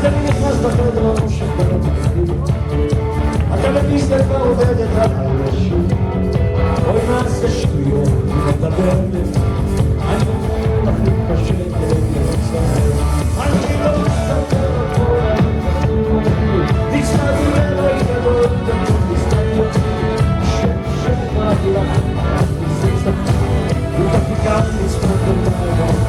אני נכנס לחדר המושך בנתחיל, אתה מביס כבר עובדת על האנשים, אוי נעשה שטויות, נדבר לבד, אני אומר לך להתפשט ולצטער, אני לא מסתכל הכל, נצטעתי מלך גדול, נצטעתי אותי, שפרעתי לך, נצטעתי, ותפיקה נצטעת במעבר,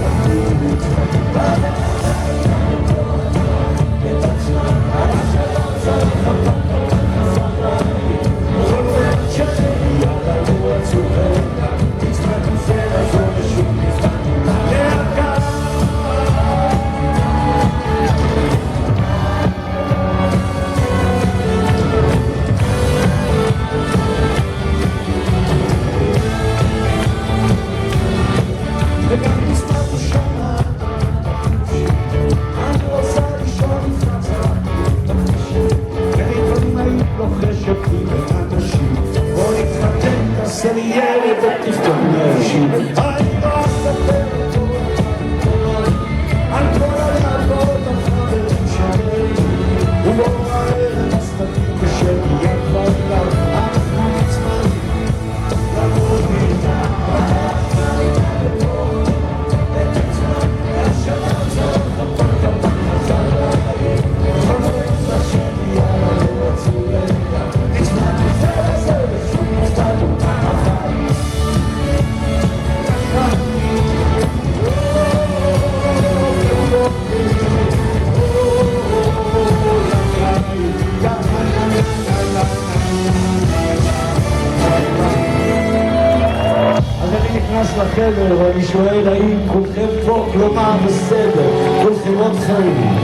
לחדר ואני שואל האם כולכם פה, כלומר בסדר, כולכם עוד חיים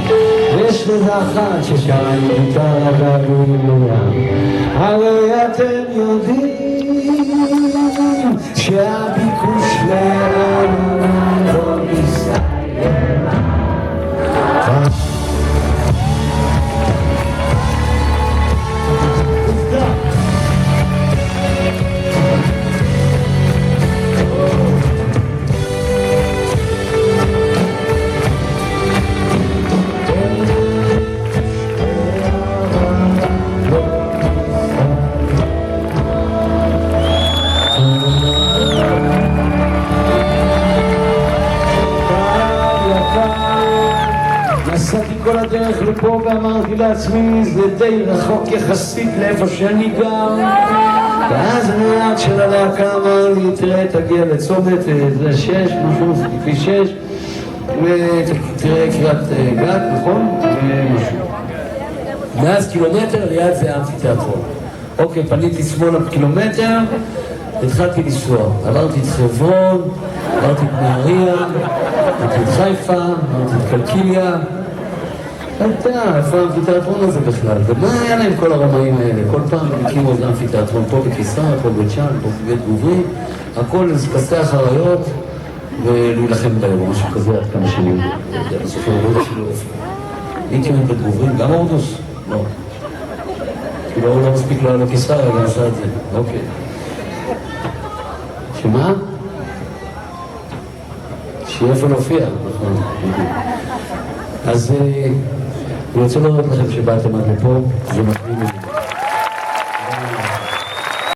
ויש לזה אחת ששרה עם גיטרה והגלויה, הרי אתם יודעים שהביקוש לנו לא מסתיים. נסעתי כל הדרך לפה ואמרתי לעצמי זה די רחוק יחסית לאיפה שאני גר, ואז הנהג של הלהקה אמר לי תראה תגיע לצומת זה 6, משהו כפי 6 ותראה קריית גת, נכון? ומשהו מאז קילומטר ליד זה אמפיתיאטרון. אוקיי, פניתי שמאלה קילומטר, התחלתי לנסוע, עברתי את חברון, עברתי את נהריה, עברתי את חיפה, עברתי את קלקיליה. אתה, איפה האמפיתיאטרון הזה בכלל? ומה היה להם כל הרמאים האלה? כל פעם הם הקימו עוד אמפיתיאטרון, פה בקיסר, פה בית שאן, פה בבית גוברי, הכל לפתח חריות ולהילחם בהם, או משהו כזה עד כמה שאני יודע, בסופו לא שלו איפה. הייתי עם בית גוברי, גם אורדוס? לא. כאילו הוא לא מספיק לו על הקיסר, אבל עשה את זה, אוקיי. שמה? שיהיה איפה להופיע, נכון. אז אני רוצה לראות לכם שבאתם עד לפה, זה מתאים